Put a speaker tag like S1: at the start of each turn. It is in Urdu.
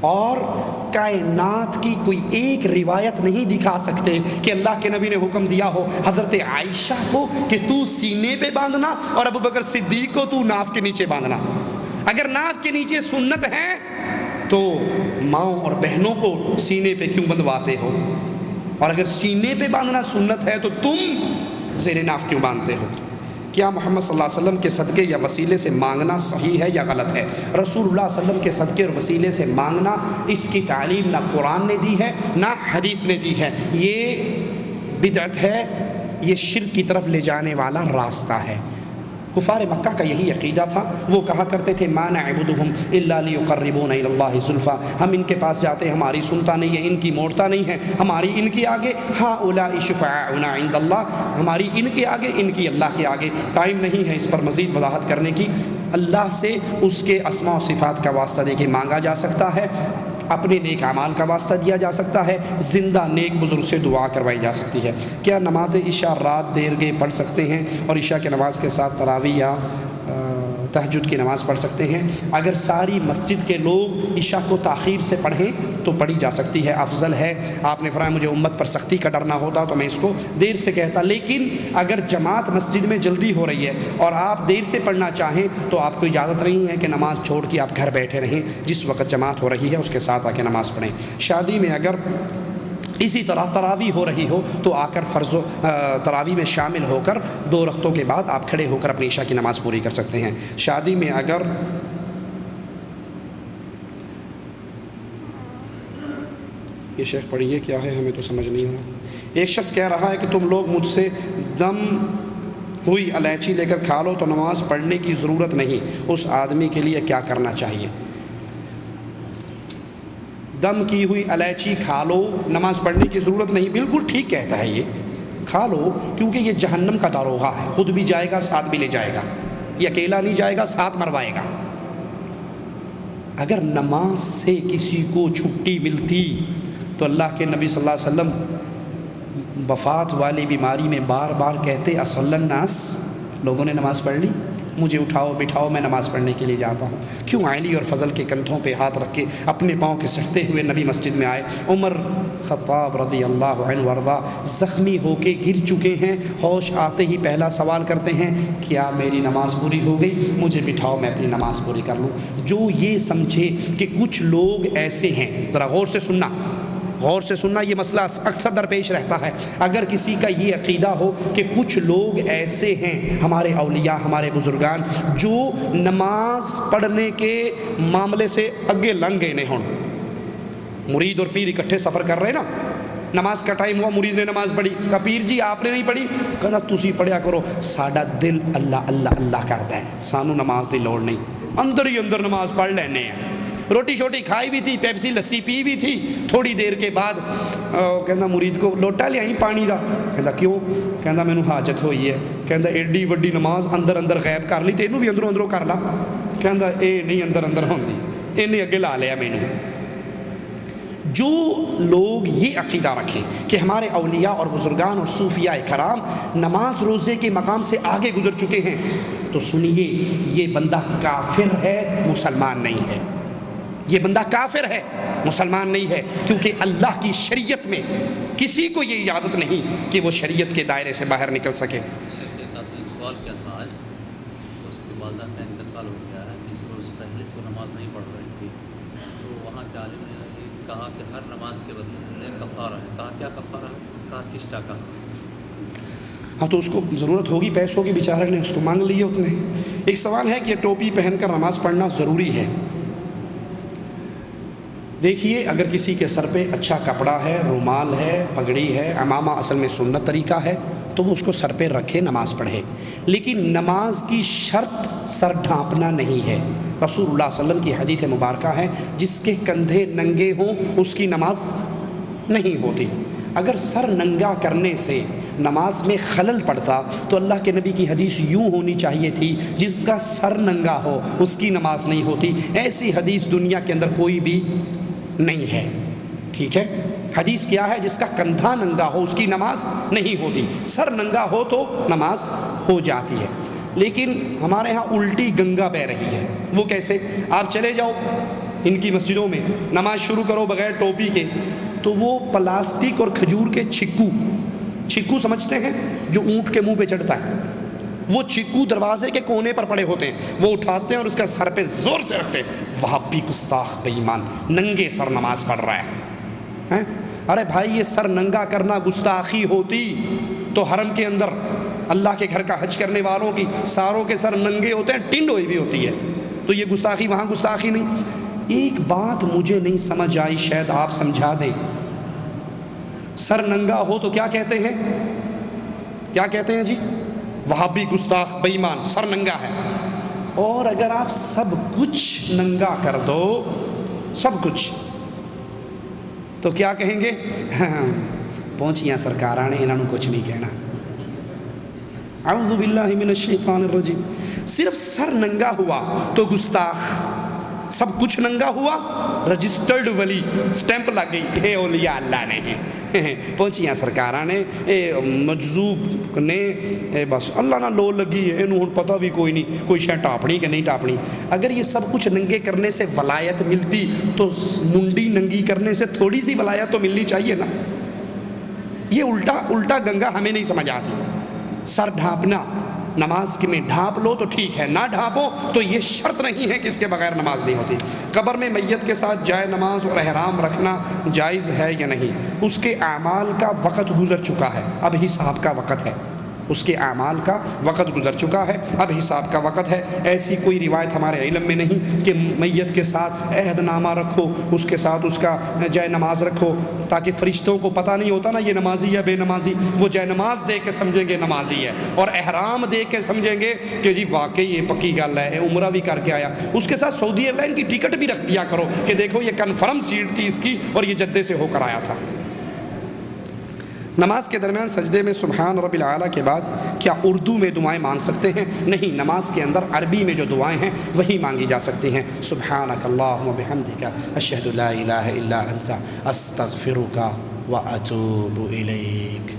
S1: اور کائنات کی کوئی ایک روایت نہیں دکھا سکتے کہ اللہ کے نبی نے حکم دیا ہو حضرت عائشہ کو کہ تو سینے پہ باندھنا اور ابوبکر صدیق کو تو ناف کے نیچے باندھنا۔ اگر ناف کے نیچے سنت ہے تو ماؤں اور بہنوں کو سینے پہ کیوں بندھواتے ہو؟ اور اگر سینے پہ باندھنا سنت ہے تو تم زیر ناف کیوں باندھتے ہو؟ کیا محمد صلی اللہ علیہ وسلم کے صدقے یا وسیلے سے مانگنا صحیح ہے یا غلط ہے؟ رسول اللہ صلی اللہ علیہ وسلم کے صدقے اور وسیلے سے مانگنا، اس کی تعلیم نہ قرآن نے دی ہے نہ حدیث نے دی ہے۔ یہ بدعت ہے، یہ شرک کی طرف لے جانے والا راستہ ہے۔ کفار مکہ کا یہی عقیدہ تھا، وہ کہا کرتے تھے ما نعبدہم الا لیقربونا الی اللہ زلفی، ہم ان کے پاس جاتے ہیں ہماری سنتا نہیں ہے، ان کی موڑتا نہیں ہے، ہماری ان کے آگے ہؤلاء شفعاؤنا عند اللہ، ہماری ان کے آگے، ان کی اللہ کے آگے۔ ٹائم نہیں ہے اس پر مزید وضاحت کرنے کی۔ اللہ سے اس کے اسماء و صفات کا واسطہ دے کے مانگا جا سکتا ہے، اپنے نیک اعمال کا واسطہ دیا جا سکتا ہے، زندہ نیک بزرگ سے دعا کروائی جا سکتی ہے۔ کیا نماز عشاء رات دیر گئے پڑھ سکتے ہیں اور عشاء کی نماز کے ساتھ تراویح یا تہجد کی نماز پڑھ سکتے ہیں؟ اگر ساری مسجد کے لوگ عشاء کو تاخیر سے پڑھیں تو پڑھی جا سکتی ہے، افضل ہے۔ آپ نے فرمایا مجھے امت پر سختی کا ڈر نہ ہوتا تو میں اس کو دیر سے کہتا، لیکن اگر جماعت مسجد میں جلدی ہو رہی ہے اور آپ دیر سے پڑھنا چاہیں تو آپ کو اجازت نہیں ہے کہ نماز چھوڑ کے آپ گھر بیٹھے رہیں، جس وقت جماعت ہو رہی ہے اس کے ساتھ آ کے نماز پڑھیں۔ شادی میں اگر اسی طرح تراویح ہو رہی ہو تو آ کر تراویح میں شامل ہو کر 2 رکعتوں کے بعد آپ کھڑے ہو کر اپنی عشاء کی نماز پوری کر سکتے ہیں۔ شادی میں اگر یہ شیخ پڑھیے کیا ہے، ہمیں تو سمجھ نہیں آیا۔ ایک شخص کہہ رہا ہے کہ تم لوگ مجھ سے دم ہوئی الائچی لے کر کھا لو تو نماز پڑھنے کی ضرورت نہیں، اس آدمی کے لیے کیا کرنا چاہیے؟ دم کی ہوئی الائچی کھا لو، نماز پڑھنے کی ضرورت نہیں، بالکل ٹھیک کہتا ہے، یہ کھا لو کیونکہ یہ جہنم کا داروغہ ہے، خود بھی جائے گا ساتھ بھی لے جائے گا، یہ اکیلا نہیں جائے گا ساتھ مروائے گا۔ اگر نماز سے کسی کو چھٹی ملتی تو اللہ کے نبی صلی اللہ علیہ وسلم وفات والی بیماری میں بار بار کہتے اصلی الناس، لوگوں نے نماز پڑھ لی، مجھے اٹھاؤ بٹھاؤ میں نماز پڑھنے کے لیے جاتا ہوں۔ کیوں علی اور فضل کے کندھوں پہ ہاتھ رکھ کے اپنے پاؤں کے سٹتے ہوئے نبی مسجد میں آئے؟ عمر خطاب رضی اللہ عنہ وارضا زخمی ہو کے گر چکے ہیں، ہوش آتے ہی پہلا سوال کرتے ہیں کیا میری نماز پوری ہو گئی؟ مجھے بٹھاؤ میں اپنی نماز پوری کر لوں۔ جو یہ سمجھے کہ کچھ لوگ ایسے ہیں، ذرا غور سے سننا، غور سے سننا، یہ مسئلہ اکثر درپیش رہتا ہے۔ اگر کسی کا یہ عقیدہ ہو کہ کچھ لوگ ایسے ہیں ہمارے اولیاء، ہمارے بزرگان، جو نماز پڑھنے کے معاملے سے اگے لنگ گئے نہیں ہوں، مرید اور پیر اکٹھے سفر کر رہے نا، نماز کا ٹائم ہوا، مرید نے نماز پڑھی، کہا پیر جی آپ نے نہیں پڑھی؟ کہا تسی پڑھیا کرو، ساڈا دل اللہ اللہ اللہ کرتا ہے، سانو نماز دی لوڑ نہیں، اندر ہی اندر نماز پڑھ لینے ہیں۔ روٹی شوٹی کھائی بھی تھی، پیپسی لسی پی بھی تھی، تھوڑی دیر کے بعد کہندا مرید کو لوٹا لے آئی پانی دا، کہندا کیوں؟ کہندا مینوں حاجت ہوئی ہے، کہندا ایڈی وڈی نماز اندر اندر غائب کر لی تینوں بھی اندروں اندروں کر لا، کہندا اے نہیں اندر اندر ہوندی، انہیں اگے لا لیا مینوں۔ جو لوگ یہ عقیدہ رکھیں کہ ہمارے اولیاء اور بزرگان اور صوفیاء کرام نماز روزے کے مقام سے آگے گزر چکے ہیں تو سنیے، یہ بندہ کافر ہے، مسلمان نہیں ہے، یہ بندہ کافر ہے، مسلمان نہیں ہے، کیونکہ اللہ کی شریعت میں کسی کو یہ اجازت نہیں کہ وہ شریعت کے دائرے سے باہر نکل سکے۔
S2: ایک سوال کیا تھا آج، اس کی والدہ کا انتقال ہو گیا ہے، اس روز پہلے سے نماز نہیں پڑھ رہی تھی، تو وہاں کے عالم نے کہا کہ ہر نماز کے بدلے کفارہ ہے، کہا کیا کفارہ ہے؟ کہا کشتہ کا۔
S1: ہاں تو اس کو ضرورت ہوگی پیسوں کی، بیچارے نے اس کو مانگ لی اتنے۔ ایک سوال ہے کہ یہ ٹوپی پہن کر نماز پڑھنا ضروری ہے؟ دیکھیے، اگر کسی کے سر پہ اچھا کپڑا ہے، رومال ہے، پگڑی ہے، عمامہ اصل میں سنت طریقہ ہے تو وہ اس کو سر پہ رکھے نماز پڑھے، لیکن نماز کی شرط سر ڈھانپنا نہیں ہے۔ رسول اللہ صلی اللہ علیہ وسلم کی حدیث مبارکہ ہے جس کے کندھے ننگے ہوں اس کی نماز نہیں ہوتی۔ اگر سر ننگا کرنے سے نماز میں خلل پڑتا تو اللہ کے نبی کی حدیث یوں ہونی چاہیے تھی جس کا سر ننگا ہو اس کی نماز نہیں ہوتی۔ ایسی حدیث دنیا کے اندر کوئی بھی نہیں ہے، ٹھیک ہے؟ حدیث کیا ہے؟ جس کا کندھا ننگا ہو اس کی نماز نہیں ہوتی، سر ننگا ہو تو نماز ہو جاتی ہے۔ لیکن ہمارے ہاں الٹی گنگا بہہ رہی ہے، وہ کیسے؟ آپ چلے جاؤ ان کی مسجدوں میں نماز شروع کرو بغیر ٹوپی کے تو وہ پلاسٹک اور کھجور کے چھکو سمجھتے ہیں جو اونٹ کے منہ پہ چڑھتا ہے، وہ چھکو دروازے کے کونے پر پڑے ہوتے ہیں، وہ اٹھاتے ہیں اور اس کا سر پہ زور سے رکھتے ہیں۔ وہابی گستاخ بے ایمان ننگے سر نماز پڑھ رہا ہے۔ ارے بھائی یہ سر ننگا کرنا گستاخی ہوتی تو حرم کے اندر اللہ کے گھر کا حج کرنے والوں کی ساروں کے سر ننگے ہوتے ہیں، ٹنڈ ہوئی ہوئی ہوتی ہے، تو یہ گستاخی وہاں گستاخی نہیں۔ ایک بات مجھے نہیں سمجھ آئی، شاید آپ سمجھا دیں، سر ننگا ہو تو کیا کہتے ہیں؟ کیا کہتے ہیں جی؟ وہابی گستاخ بے ایمان سر ننگا ہے۔ اور اگر آپ سب کچھ ننگا کر دو، سب کچھ، تو کیا کہیں گے؟ پہنچیاں سرکاراں نے انہوں کچھ نہیں کہنا۔ اعوذ باللہ من الشیطان الرجیم۔ صرف سر ننگا ہوا تو گستاخ، سب کچھ ننگا ہوا رجسٹرڈ ولی، سٹیمپ لگ گئی، اے اولیاء اللہ نے ہیں، پہنچیاں سرکاراں نے، اے مجذوب نے، بس اللہ نہ لو لگی ہے، انہوں پتہ بھی کوئی نہیں کوئی شے ٹاپنی کہ نہیں ٹاپنی۔ اگر یہ سب کچھ ننگے کرنے سے ولایت ملتی تو منڈی ننگی کرنے سے تھوڑی سی ولایت تو ملنی چاہیے نا۔ یہ الٹا گنگا ہمیں نہیں سمجھ آتی۔ سر ڈھانپنا نماز میں ڈھانپ لو تو ٹھیک ہے، نہ ڈھانپو تو یہ شرط نہیں ہے کہ اس کے بغیر نماز نہیں ہوتی۔ قبر میں میت کے ساتھ جائے نماز اور احرام رکھنا جائز ہے یا نہیں؟ اس کے اعمال کا وقت گزر چکا ہے، اب حساب کا وقت ہے، اس کے اعمال کا وقت گزر چکا ہے، اب حساب کا وقت ہے۔ ایسی کوئی روایت ہمارے علم میں نہیں کہ میت کے ساتھ عہد نامہ رکھو، اس کے ساتھ اس کا جائے نماز رکھو، تاکہ فرشتوں کو پتہ نہیں ہوتا نا یہ نمازی یا بے نمازی، وہ جائے نماز دیکھ کے سمجھیں گے نمازی ہے، اور احرام دیکھ کے سمجھیں گے کہ جی واقعی یہ پکی گل ہے، عمرہ بھی کر کے آیا۔ اس کے ساتھ سعودی ایئر لائن کی ٹکٹ بھی رکھ دیا کرو کہ دیکھو یہ کنفرم سیٹ تھی اس کی اور یہ جدے سے ہو کر آیا تھا۔ نماز کے درمیان سجدے میں سبحان رب العالی کے بعد کیا اردو میں دعائیں مانگ سکتے ہیں؟ نہیں، نماز کے اندر عربی میں جو دعائیں ہیں وہی مانگی جا سکتی ہیں۔ سبحانک اللہم بحمدک اشہد لا الہ الا انت استغفرک واتوب الیک۔